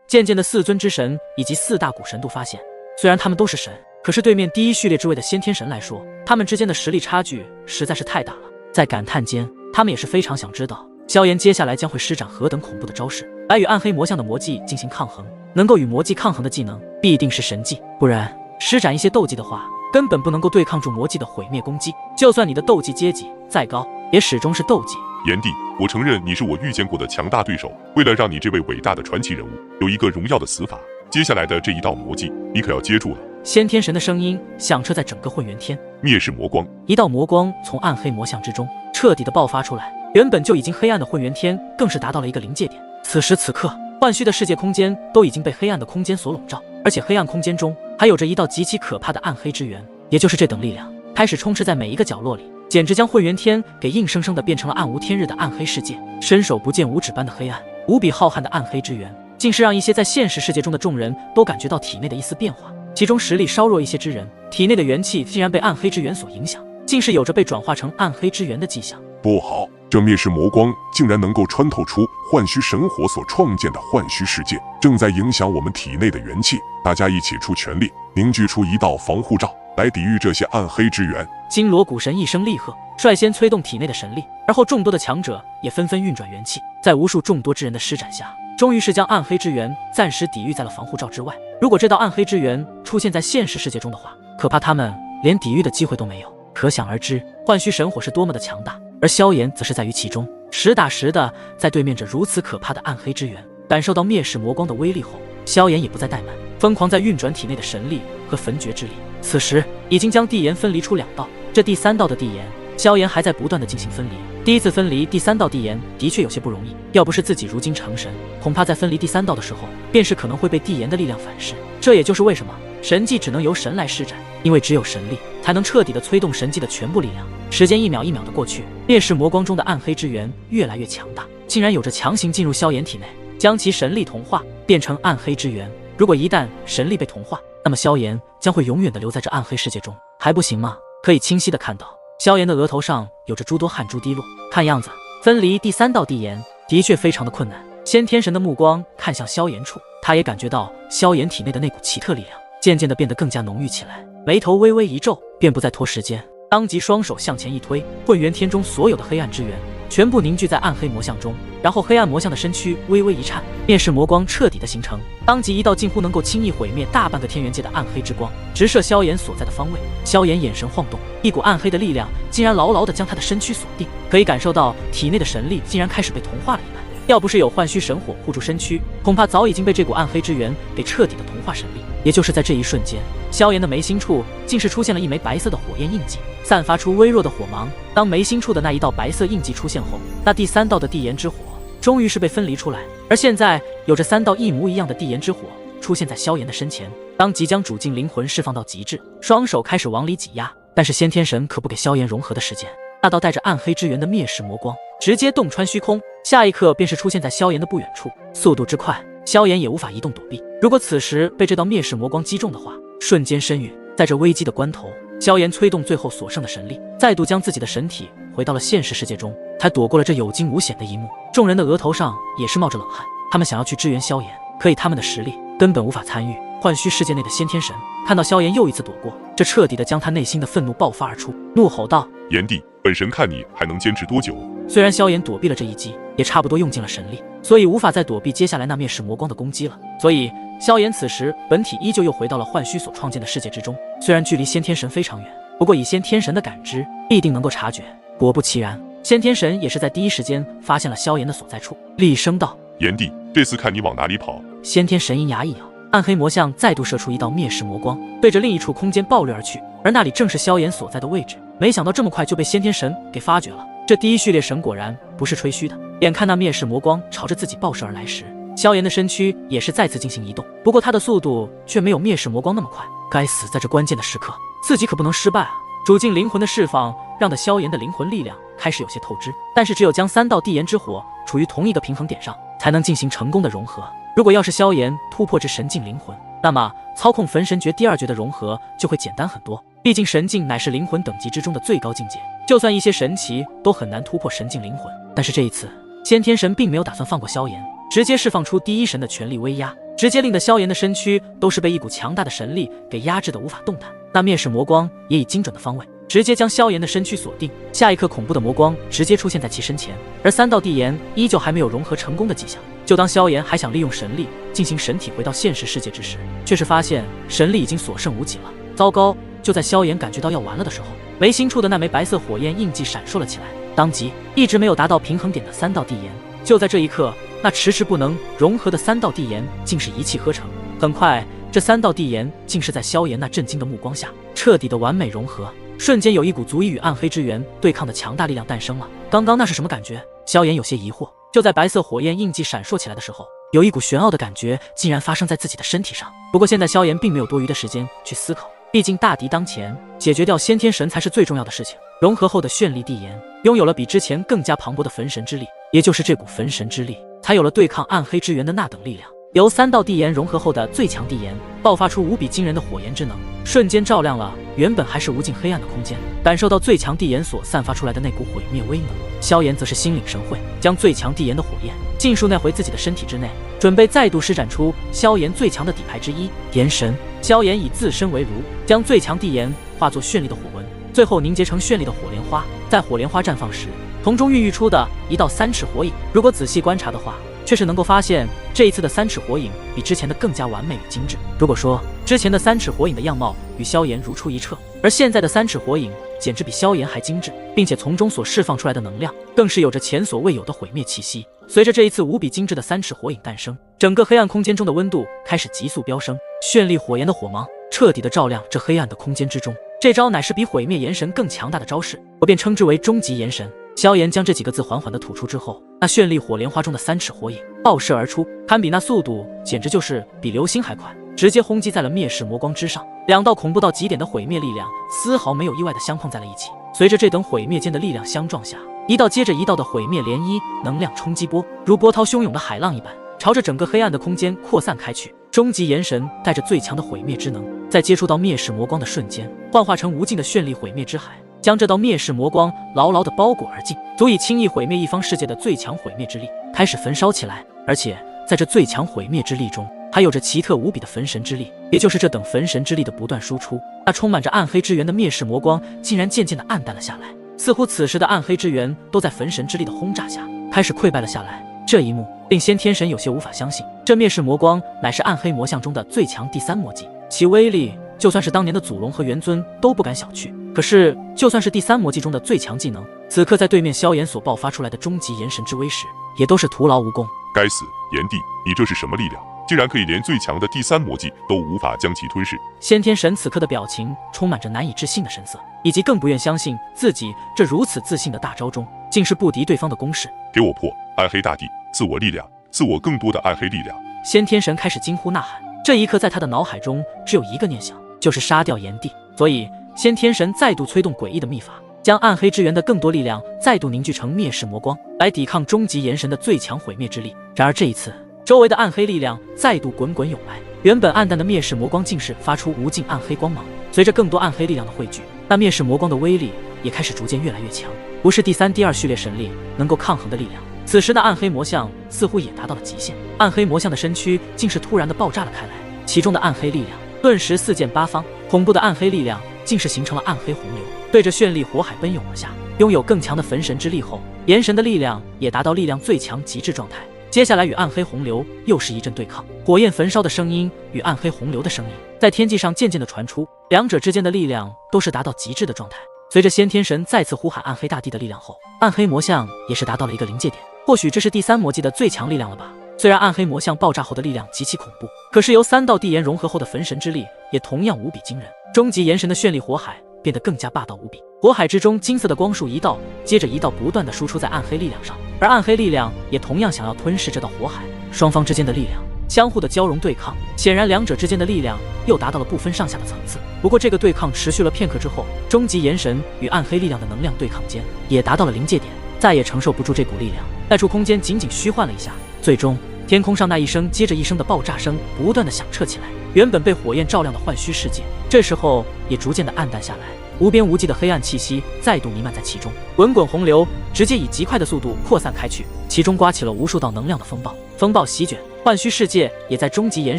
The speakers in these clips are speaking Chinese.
渐渐的，四尊之神以及四大古神都发现，虽然他们都是神，可是对面第一序列之位的先天神来说，他们之间的实力差距实在是太大了。在感叹间，他们也是非常想知道萧炎接下来将会施展何等恐怖的招式，来与暗黑魔像的魔技进行抗衡。能够与魔技抗衡的技能必定是神技，不然施展一些斗技的话，根本不能够对抗住魔技的毁灭攻击。就算你的斗技阶级再高，也始终是斗技。炎帝，我承认你是我遇见过的强大对手。为了让你这位伟大的传奇人物有一个荣耀的死法，接下来的这一道魔技，你可要接住了。先天神的声音响彻在整个混元天。灭世魔光，一道魔光从暗黑魔像之中彻底的爆发出来，原本就已经黑暗的混元天更是达到了一个临界点。此时此刻，幻虚的世界空间都已经被黑暗的空间所笼罩，而且黑暗空间中还有着一道极其可怕的暗黑之源，也就是这等力量开始充斥在每一个角落里，简直将混元天给硬生生的变成了暗无天日的暗黑世界。伸手不见五指般的黑暗，无比浩瀚的暗黑之源，竟是让一些在现实世界中的众人都感觉到体内的一丝变化。其中实力稍弱一些之人，体内的元气竟然被暗黑之源所影响，竟是有着被转化成暗黑之源的迹象。不好，这灭世魔光竟然能够穿透出幻虚神火所创建的幻虚世界，正在影响我们体内的元气。大家一起出全力，凝聚出一道防护罩，来抵御这些暗黑之源。金锣鼓神一声厉喝，率先催动体内的神力，而后众多的强者也纷纷运转元气，在无数众多之人的施展下，终于是将暗黑之源暂时抵御在了防护罩之外。如果这道暗黑之源出现在现实世界中的话，可怕他们连抵御的机会都没有。可想而知，幻虚神火是多么的强大，而萧炎则是在于其中，实打实的在对面着如此可怕的暗黑之源。感受到灭世魔光的威力后，萧炎也不再怠慢，疯狂在运转体内的神力和焚诀之力。此时已经将地岩分离出2道，这第3道的地岩，萧炎还在不断的进行分离。第一次分离第3道地岩的确有些不容易，要不是自己如今成神，恐怕在分离第3道的时候，便是可能会被地岩的力量反噬。这也就是为什么神技只能由神来施展，因为只有神力才能彻底的催动神技的全部力量。时间一秒一秒的过去，灭世魔光中的暗黑之源越来越强大，竟然有着强行进入萧炎体内，将其神力同化，变成暗黑之源。如果一旦神力被同化，那么萧炎将会永远的留在这暗黑世界中，还不行吗？可以清晰的看到萧炎的额头上有着诸多汗珠滴落，看样子分离第3道地岩的确非常的困难。先天神的目光看向萧炎处，他也感觉到萧炎体内的那股奇特力量渐渐的变得更加浓郁起来，眉头微微一皱，便不再拖时间，当即双手向前一推，混元天中所有的黑暗之源全部凝聚在暗黑魔像中，然后黑暗魔像的身躯微微一颤，灭世魔光彻底的形成，当即一道近乎能够轻易毁灭大半个天元界的暗黑之光直射萧炎所在的方位。萧炎眼神晃动，一股暗黑的力量竟然牢牢的将他的身躯锁定，可以感受到体内的神力竟然开始被同化了一般。要不是有幻虚神火护住身躯，恐怕早已经被这股暗黑之源给彻底的同化神力。也就是在这一瞬间，萧炎的眉心处竟是出现了一枚白色的火焰印记，散发出微弱的火芒。当眉心处的那一道白色印记出现后，那第3道的地岩之火终于是被分离出来，而现在有着3道一模一样的地岩之火出现在萧炎的身前。当即将主境灵魂释放到极致，双手开始往里挤压，但是先天神可不给萧炎融合的时间，那道带着暗黑之源的灭世魔光直接洞穿虚空，下一刻便是出现在萧炎的不远处，速度之快，萧炎也无法移动躲避。如果此时被这道灭世魔光击中的话，瞬间身陨。在这危机的关头，萧炎催动最后所剩的神力，再度将自己的神体回到了现实世界中，才躲过了这有惊无险的一幕。众人的额头上也是冒着冷汗，他们想要去支援萧炎，可以他们的实力根本无法参与。幻虚世界内的先天神看到萧炎又一次躲过，这彻底的将他内心的愤怒爆发而出，怒吼道：炎帝，本神看你还能坚持多久？虽然萧炎躲避了这一击，也差不多用尽了神力，所以无法再躲避接下来那灭世魔光的攻击了。所以萧炎此时本体依旧又回到了幻虚所创建的世界之中，虽然距离先天神非常远，不过以先天神的感知必定能够察觉。果不其然，先天神也是在第一时间发现了萧炎的所在处，厉声道：炎帝，这次看你往哪里跑！先天神银牙一咬，暗黑魔像再度射出一道灭世魔光，对着另一处空间暴掠而去，而那里正是萧炎所在的位置。没想到这么快就被先天神给发觉了，这第一序列神果然不是吹嘘的。眼看那灭世魔光朝着自己爆射而来时，萧炎的身躯也是再次进行移动，不过他的速度却没有灭世魔光那么快。该死，在这关键的时刻，自己可不能失败啊！主境灵魂的释放让得萧炎的灵魂力量开始有些透支，但是只有将3道地岩之火处于同一个平衡点上，才能进行成功的融合。如果要是萧炎突破至神境灵魂，那么操控焚神诀第2诀的融合就会简单很多。毕竟神境乃是灵魂等级之中的最高境界，就算一些神奇都很难突破神境灵魂。但是这一次，先天神并没有打算放过萧炎，直接释放出第一神的全力威压，直接令得萧炎的身躯都是被一股强大的神力给压制的无法动弹。那灭世魔光也以精准的方位直接将萧炎的身躯锁定，下一刻恐怖的魔光直接出现在其身前，而三道地炎依旧还没有融合成功的迹象。就当萧炎还想利用神力进行神体回到现实世界之时，却是发现神力已经所剩无几了。糟糕！就在萧炎感觉到要完了的时候，眉心处的那枚白色火焰印记闪烁了起来，当即一直没有达到平衡点的三道地炎，就在这一刻，那迟迟不能融合的三道地炎竟是一气呵成。很快，这三道地炎竟是在萧炎那震惊的目光下彻底的完美融合，瞬间有一股足以与暗黑之源对抗的强大力量诞生了。刚刚那是什么感觉？萧炎有些疑惑。就在白色火焰印记闪烁起来的时候，有一股玄奥的感觉竟然发生在自己的身体上。不过现在萧炎并没有多余的时间去思考，毕竟大敌当前，解决掉先天神才是最重要的事情。融合后的绚丽地炎拥有了比之前更加磅礴的焚神之力，也就是这股焚神之力才有了对抗暗黑之源的那等力量。由三道地炎融合后的最强地炎爆发出无比惊人的火焰之能，瞬间照亮了原本还是无尽黑暗的空间。感受到最强地炎所散发出来的那股毁灭威能，萧炎则是心领神会，将最强地炎的火焰尽数纳回自己的身体之内，准备再度施展出萧炎最强的底牌之一炎神。萧炎以自身为炉，将最强地炎化作绚丽的火纹，最后凝结成绚丽的火莲花。在火莲花绽放时，从中孕育出的一道3尺火影，如果仔细观察的话，却是能够发现这一次的3尺火影比之前的更加完美与精致。如果说之前的3尺火影的样貌与萧炎如出一辙，而现在的3尺火影简直比萧炎还精致，并且从中所释放出来的能量更是有着前所未有的毁灭气息。随着这一次无比精致的3尺火影诞生，整个黑暗空间中的温度开始急速飙升，绚丽火焰的火芒彻底的照亮这黑暗的空间之中。这招乃是比毁灭炎神更强大的招式，我便称之为终极炎神。萧炎将这几个字缓缓地吐出之后，那绚丽火莲花中的3尺火影爆射而出，堪比那速度简直就是比流星还快，直接轰击在了灭世魔光之上。两道恐怖到极点的毁灭力量丝毫没有意外地相碰在了一起。随着这等毁灭间的力量相撞下，一道接着一道的毁灭涟漪能量冲击波如波涛汹涌的海浪一般，朝着整个黑暗的空间扩散开去。终极炎神带着最强的毁灭之能，在接触到灭世魔光的瞬间，幻化成无尽的绚丽毁灭之海，将这道灭世魔光牢牢地包裹而进，足以轻易毁灭一方世界的最强毁灭之力开始焚烧起来。而且在这最强毁灭之力中，还有着奇特无比的焚神之力，也就是这等焚神之力的不断输出。那充满着暗黑之源的灭世魔光竟然渐渐地暗淡了下来，似乎此时的暗黑之源都在焚神之力的轰炸下开始溃败了下来。这一幕令先天神有些无法相信，这灭世魔光乃是暗黑魔像中的最强第3魔技，其威力就算是当年的祖龙和元尊都不敢小觑。可是就算是第3魔技中的最强技能，此刻在对面萧炎所爆发出来的终极炎神之威时，也都是徒劳无功。该死，炎帝，你这是什么力量？竟然可以连最强的第3魔技都无法将其吞噬。先天神此刻的表情充满着难以置信的神色，以及更不愿相信自己这如此自信的大招中竟是不敌对方的攻势。给我破！暗黑大帝，赐我力量，赐我更多的暗黑力量！先天神开始惊呼呐喊，这一刻在他的脑海中只有一个念想，就是杀掉炎帝。所以先天神再度催动诡异的秘法，将暗黑之源的更多力量再度凝聚成灭世魔光，来抵抗终极炎神的最强毁灭之力。然而这一次，周围的暗黑力量再度滚滚涌来，原本暗淡的灭世魔光竟是发出无尽暗黑光芒。随着更多暗黑力量的汇聚，那灭世魔光的威力也开始逐渐越来越强，不是第3、第2序列神力能够抗衡的力量。此时的暗黑魔像似乎也达到了极限，暗黑魔像的身躯竟是突然的爆炸了开来，其中的暗黑力量顿时四溅八方，恐怖的暗黑力量竟是形成了暗黑洪流，对着绚丽火海奔涌而下。拥有更强的焚神之力后，炎神的力量也达到力量最强极致状态。接下来与暗黑洪流又是一阵对抗，火焰焚烧的声音与暗黑洪流的声音在天际上渐渐的传出，两者之间的力量都是达到极致的状态。随着先天神再次呼喊暗黑大帝的力量后，暗黑魔像也是达到了一个临界点。或许这是第3魔技的最强力量了吧。虽然暗黑魔像爆炸后的力量极其恐怖，可是由3道地炎融合后的焚神之力也同样无比惊人。终极炎神的绚丽火海变得更加霸道无比，火海之中金色的光束一道接着一道不断的输出在暗黑力量上，而暗黑力量也同样想要吞噬这道火海。双方之间的力量相互的交融对抗，显然两者之间的力量又达到了不分上下的层次。不过这个对抗持续了片刻之后，终极炎神与暗黑力量的能量对抗间也达到了临界点，再也承受不住这股力量，带出空间仅仅虚幻了一下。最终天空上那一声接着一声的爆炸声不断的响彻起来，原本被火焰照亮的幻虚世界这时候也逐渐的暗淡下来，无边无际的黑暗气息再度弥漫在其中，滚滚洪流直接以极快的速度扩散开去，其中刮起了无数道能量的风暴，风暴席卷，幻虚世界也在终极炎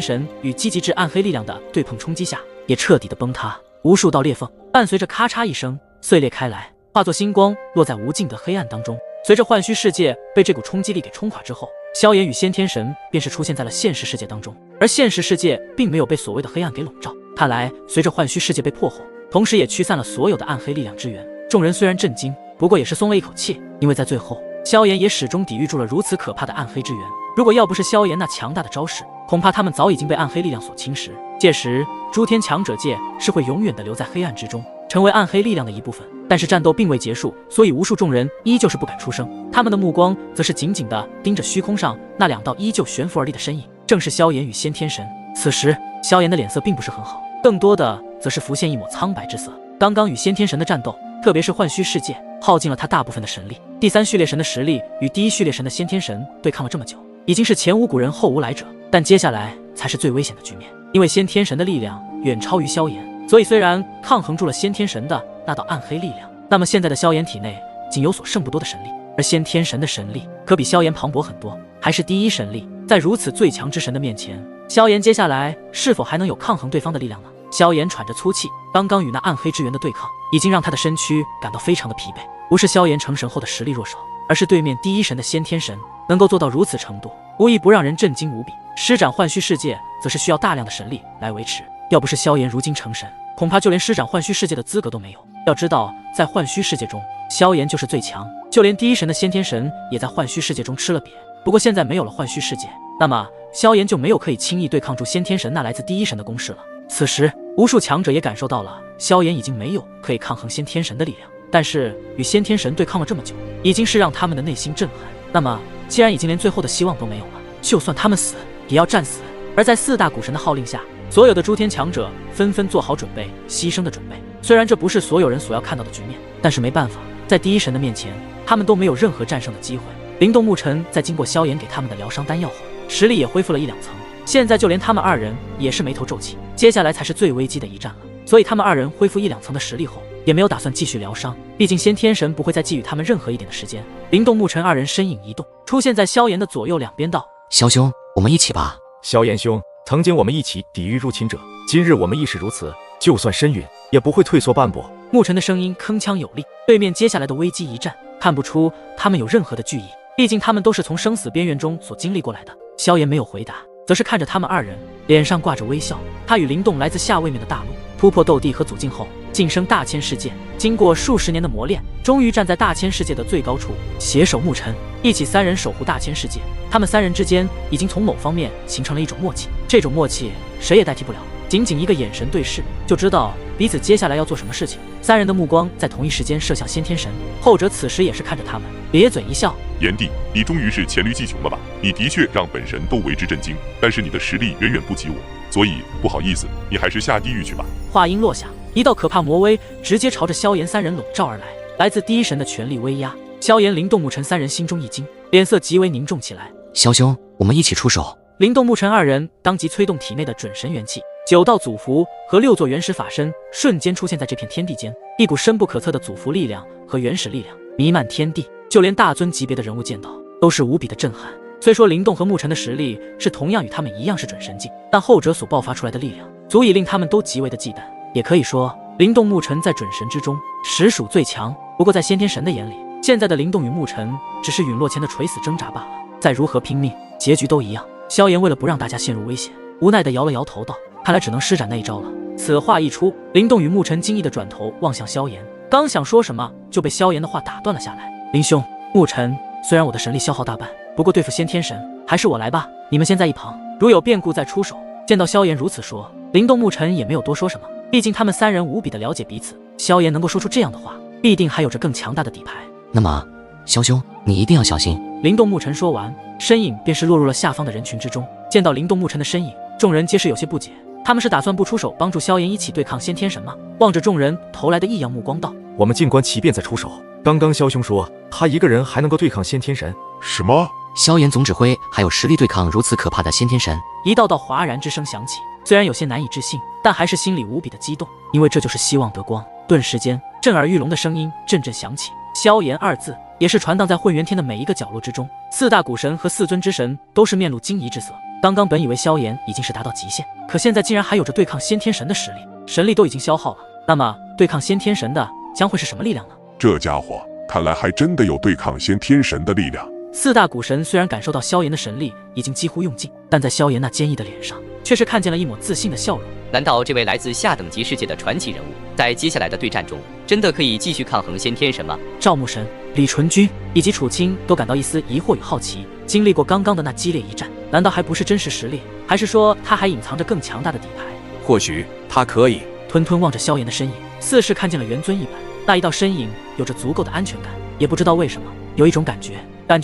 神与积极至暗黑力量的对碰冲击下，也彻底的崩塌。无数道裂缝伴随着咔嚓一声碎裂开来，化作星光落在无尽的黑暗当中。随着幻虚世界被这股冲击力给冲垮之后，萧炎与先天神便是出现在了现实世界当中，而现实世界并没有被所谓的黑暗给笼罩。看来随着幻虚世界被破后，同时也驱散了所有的暗黑力量之源。众人虽然震惊，不过也是松了一口气，因为在最后萧炎也始终抵御住了如此可怕的暗黑之源。如果要不是萧炎那强大的招式，恐怕他们早已经被暗黑力量所侵蚀。届时诸天强者界是会永远的留在黑暗之中，成为暗黑力量的一部分。但是战斗并未结束，所以无数众人依旧是不敢出声，他们的目光则是紧紧地盯着虚空上那两道依旧悬浮而立的身影，正是萧炎与先天神。此时萧炎的脸色并不是很好，更多的则是浮现一抹苍白之色。刚刚与先天神的战斗，特别是幻虚世界，耗尽了他大部分的神力。第三序列神的实力与第一序列神的先天神对抗了这么久，已经是前无古人后无来者，但接下来才是最危险的局面。因为先天神的力量远超于萧炎，所以虽然抗衡住了先天神的那道暗黑力量，那么现在的萧炎体内仅有所剩不多的神力，而先天神的神力可比萧炎磅礴很多，还是第一神力。在如此最强之神的面前，萧炎接下来是否还能有抗衡对方的力量呢？萧炎喘着粗气，刚刚与那暗黑之源的对抗已经让他的身躯感到非常的疲惫。不是萧炎成神后的实力弱手，而是对面第一神的先天神能够做到如此程度，无疑不让人震惊无比。施展幻虚世界则是需要大量的神力来维持，要不是萧炎如今成神，恐怕就连施展幻虚世界的资格都没有。要知道在幻虚世界中，萧炎就是最强，就连第一神的先天神也在幻虚世界中吃了瘪。不过现在没有了幻虚世界，那么萧炎就没有可以轻易对抗住先天神那来自第一神的攻势了。此时无数强者也感受到了萧炎已经没有可以抗衡先天神的力量，但是与先天神对抗了这么久，已经是让他们的内心震撼。那么既然已经连最后的希望都没有了，就算他们死也要战死。而在四大古神的号令下，所有的诸天强者纷纷做好准备牺牲的准备。虽然这不是所有人所要看到的局面，但是没办法，在第一神的面前，他们都没有任何战胜的机会。灵动牧尘在经过萧炎给他们的疗伤丹药后，实力也恢复了1-2层，现在就连他们二人也是眉头皱起，接下来才是最危机的一战了。所以他们二人恢复1-2层的实力后，也没有打算继续疗伤，毕竟先天神不会再寄予他们任何一点的时间。灵动牧尘二人身影一动，出现在萧炎的左右两边道：萧兄，我们一起吧。萧炎兄，曾经我们一起抵御入侵者，今日我们亦是如此，就算身陨也不会退缩半步。牧尘的声音铿锵有力，对面接下来的危机一战，看不出他们有任何的惧意，毕竟他们都是从生死边缘中所经历过来的。萧炎没有回答，则是看着他们二人，脸上挂着微笑。他与灵动来自夏位面的大陆，突破斗帝和祖境后，晋升大千世界，经过数十年的磨练，终于站在大千世界的最高处，携手牧尘，一起三人守护大千世界。他们三人之间已经从某方面形成了一种默契，这种默契谁也代替不了，仅仅一个眼神对视，就知道彼此接下来要做什么事情。三人的目光在同一时间射向先天神，后者此时也是看着他们，咧嘴一笑：炎帝，你终于是黔驴技穷了吧？你的确让本神都为之震惊，但是你的实力远远不及我，所以不好意思，你还是下地狱去吧。话音落下，一道可怕魔威直接朝着萧炎三人笼罩而来，来自第一神的全力威压。萧炎、灵动牧尘三人心中一惊，脸色极为凝重起来。萧兄，我们一起出手。灵动牧尘二人当即催动体内的准神元气，9道祖符和6座原始法身瞬间出现在这片天地间，一股深不可测的祖符力量和原始力量弥漫天地，就连大尊级别的人物见到都是无比的震撼。虽说灵动和牧尘的实力是同样与他们一样是准神境，但后者所爆发出来的力量足以令他们都极为的忌惮。也可以说，灵动牧尘在准神之中实属最强。不过在先天神的眼里，现在的灵动与牧尘只是陨落前的垂死挣扎罢了，再如何拼命，结局都一样。萧炎为了不让大家陷入危险，无奈地摇了摇头道：看来只能施展那一招了。此话一出，灵动与牧尘惊异地转头望向萧炎，刚想说什么，就被萧炎的话打断了下来。灵兄，牧尘，虽然我的神力消耗大半，不过对付先天神，还是我来吧。你们先在一旁，如有变故再出手。见到萧炎如此说，灵动牧尘也没有多说什么，毕竟他们三人无比的了解彼此。萧炎能够说出这样的话，必定还有着更强大的底牌。那么，萧兄，你一定要小心。灵动牧尘说完，身影便是落入了下方的人群之中。见到灵动牧尘的身影，众人皆是有些不解，他们是打算不出手帮助萧炎一起对抗先天神吗？望着众人投来的异样目光道：我们静观其变再出手。刚刚萧兄说他一个人还能够对抗先天神，什么？萧炎总指挥还有实力对抗如此可怕的先天神？一道道哗然之声响起，虽然有些难以置信，但还是心里无比的激动，因为这就是希望得光。顿时间，震耳欲聋的声音阵阵响起，萧炎二字也是传荡在混元天的每一个角落之中。四大古神和4尊之神都是面露惊疑之色，刚刚本以为萧炎已经是达到极限，可现在竟然还有着对抗先天神的实力，神力都已经消耗了，那么对抗先天神的将会是什么力量呢？这家伙看来还真的有对抗先天神的力量。四大古神虽然感受到萧炎的神力已经几乎用尽，但在萧炎那坚毅的脸上，却是看见了一抹自信的笑容。难道这位来自下等级世界的传奇人物，在接下来的对战中，真的可以继续抗衡先天神吗？赵牧神、李纯君以及楚清都感到一丝疑惑与好奇。经历过刚刚的那激烈一战，难道还不是真实实力？还是说他还隐藏着更强大的底牌？或许他可以。吞吞望着萧炎的身影，似是看见了元尊一般。那一道身影有着足够的安全感，也不知道为什么，有一种感觉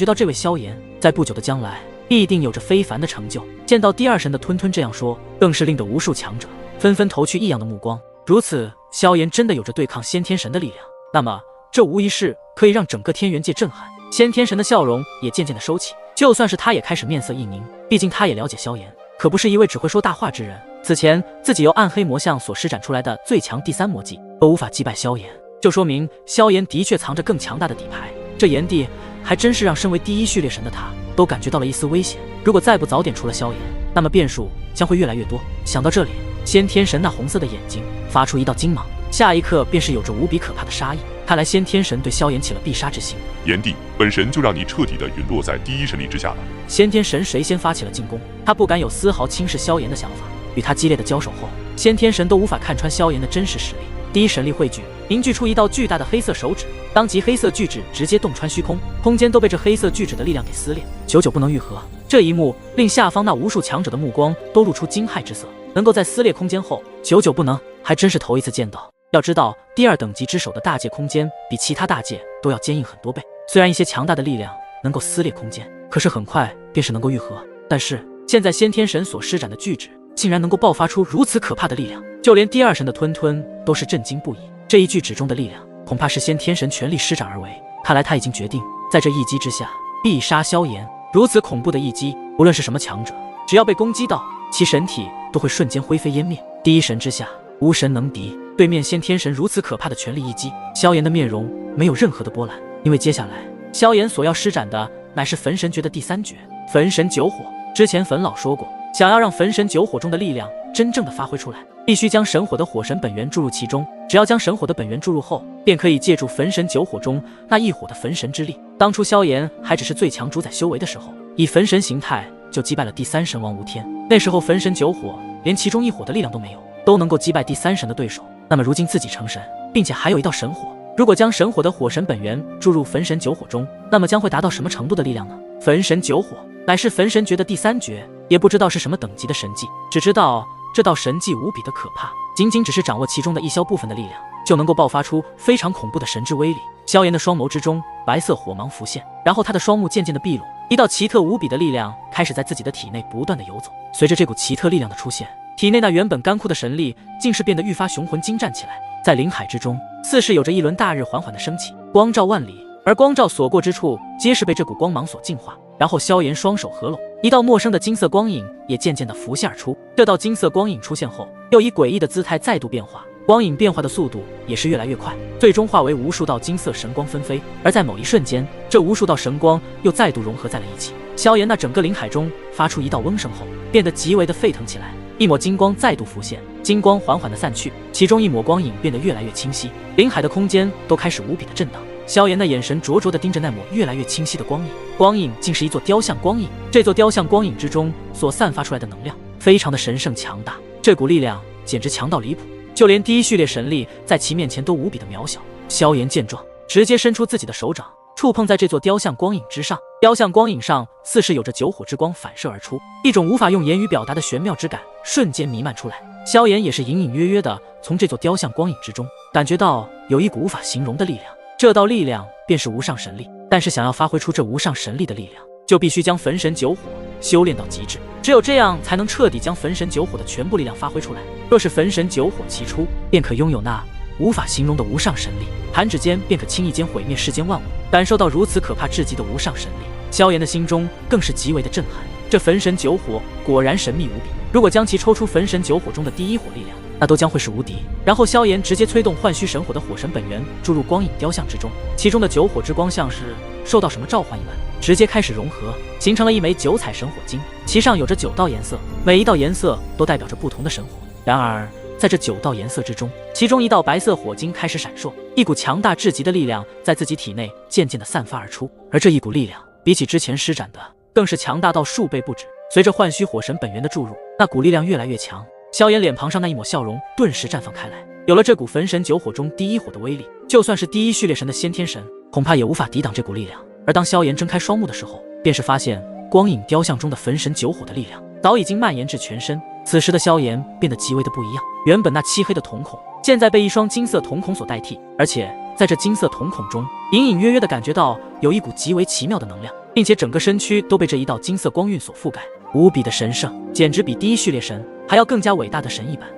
到这位萧炎在不久的将来必定有着非凡的成就。见到第二神的吞吞这样说，更是令得无数强者纷纷投去异样的目光。如此，萧炎真的有着对抗先天神的力量，那么这无疑是可以让整个天元界震撼。先天神的笑容也渐渐的收起，就算是他也开始面色一凝，毕竟他也了解萧炎可不是一位只会说大话之人。此前自己由暗黑魔像所施展出来的最强第三魔技都无法击败萧炎，就说明萧炎的确藏着更强大的底牌。这炎帝还真是让身为第一序列神的他都感觉到了一丝危险。如果再不早点除了萧炎，那么变数将会越来越多。想到这里，先天神那红色的眼睛发出一道金芒，下一刻便是有着无比可怕的杀意。看来先天神对萧炎起了必杀之心。炎帝，本神就让你彻底的陨落在第一神力之下了。先天神谁先发起了进攻，他不敢有丝毫轻视萧炎的想法。与他激烈的交手后，先天神都无法看穿萧炎的真实实力。第一神力汇聚，凝聚出一道巨大的黑色手指，当即黑色巨指直接洞穿虚空，空间都被这黑色巨指的力量给撕裂，久久不能愈合。这一幕令下方那无数强者的目光都露出惊骇之色。能够在撕裂空间后久久不能，还真是头一次见到。要知道，第二等级之手的大界空间比其他大界都要坚硬很多倍。虽然一些强大的力量能够撕裂空间，可是很快便是能够愈合。但是现在先天神所施展的巨指竟然能够爆发出如此可怕的力量，就连第二神的吞吞都是震惊不已。这一巨指中的力量，恐怕是先天神全力施展而为。看来他已经决定，在这一击之下必杀萧炎。如此恐怖的一击，无论是什么强者，只要被攻击到，其神体都会瞬间灰飞烟灭。第一神之下，无神能敌。对面先天神如此可怕的全力一击，萧炎的面容没有任何的波澜，因为接下来萧炎所要施展的乃是焚神诀的第三诀——焚神九火。之前焚老说过，想要让焚神九火中的力量真正的发挥出来，必须将神火的火神本源注入其中。只要将神火的本源注入后，便可以借助焚神九火中那一火的焚神之力。当初萧炎还只是最强主宰修为的时候，以焚神形态就击败了第三神王吴天。那时候焚神九火连其中一火的力量都没有，都能够击败第三神的对手。那么如今自己成神，并且还有一道神火，如果将神火的火神本源注入焚神九火中，那么将会达到什么程度的力量呢？焚神九火乃是焚神诀的第三诀，也不知道是什么等级的神技，只知道这道神技无比的可怕，仅仅只是掌握其中的一小部分的力量，就能够爆发出非常恐怖的神之威力。萧炎的双眸之中白色火芒浮现，然后他的双目渐渐的闭拢，一道奇特无比的力量开始在自己的体内不断的游走。随着这股奇特力量的出现，体内那原本干枯的神力竟是变得愈发雄浑精湛起来。在灵海之中，似是有着一轮大日缓缓的升起，光照万里，而光照所过之处皆是被这股光芒所净化。然后萧炎双手合拢，一道陌生的金色光影也渐渐的浮现而出。这道金色光影出现后，又以诡异的姿态再度变化，光影变化的速度也是越来越快，最终化为无数道金色神光纷飞。而在某一瞬间，这无数道神光又再度融合在了一起。萧炎那整个灵海中发出一道嗡声后，变得极为的沸腾起来，一抹金光再度浮现，金光缓缓的散去，其中一抹光影变得越来越清晰，灵海的空间都开始无比的震荡。萧炎的眼神灼灼地盯着那抹越来越清晰的光影，光影竟是一座雕像光影。这座雕像光影之中所散发出来的能量非常的神圣强大，这股力量简直强到离谱，就连第一序列神力在其面前都无比的渺小。萧炎见状，直接伸出自己的手掌，触碰在这座雕像光影之上。雕像光影上似是有着九火之光反射而出，一种无法用言语表达的玄妙之感瞬间弥漫出来。萧炎也是隐隐约约的从这座雕像光影之中感觉到有一股无法形容的力量，这道力量便是无上神力。但是想要发挥出这无上神力的力量，就必须将焚神九火修炼到极致，只有这样才能彻底将焚神九火的全部力量发挥出来。若是焚神九火齐出，便可拥有那无法形容的无上神力，弹指间便可轻易间毁灭世间万物。感受到如此可怕至极的无上神力，萧炎的心中更是极为的震撼。这焚神九火果然神秘无比，如果将其抽出焚神九火中的第一火力量，那都将会是无敌。然后萧炎直接催动幻虚神火的火神本源注入光影雕像之中，其中的九火之光像是受到什么召唤一般，直接开始融合，形成了一枚9彩神火晶，其上有着9道颜色，每一道颜色都代表着不同的神火。然而在这9道颜色之中，其中一道白色火晶开始闪烁，一股强大至极的力量在自己体内渐渐地散发而出，而这一股力量比起之前施展的更是强大到数倍不止。随着幻虚火神本源的注入，那股力量越来越强，萧炎脸庞上那一抹笑容顿时绽放开来。有了这股焚神9火中第1火的威力，就算是第1序列神的先天神，恐怕也无法抵挡这股力量。而当萧炎睁开双目的时候，便是发现光影雕像中的焚神9火的力量早已经蔓延至全身。此时的萧炎变得极为的不一样，原本那漆黑的瞳孔现在被一双金色瞳孔所代替，而且在这金色瞳孔中隐隐约约地感觉到有一股极为奇妙的能量，并且整个身躯都被这一道金色光晕所覆盖，无比的神圣，简直比第1序列神还要更加伟大的神一般。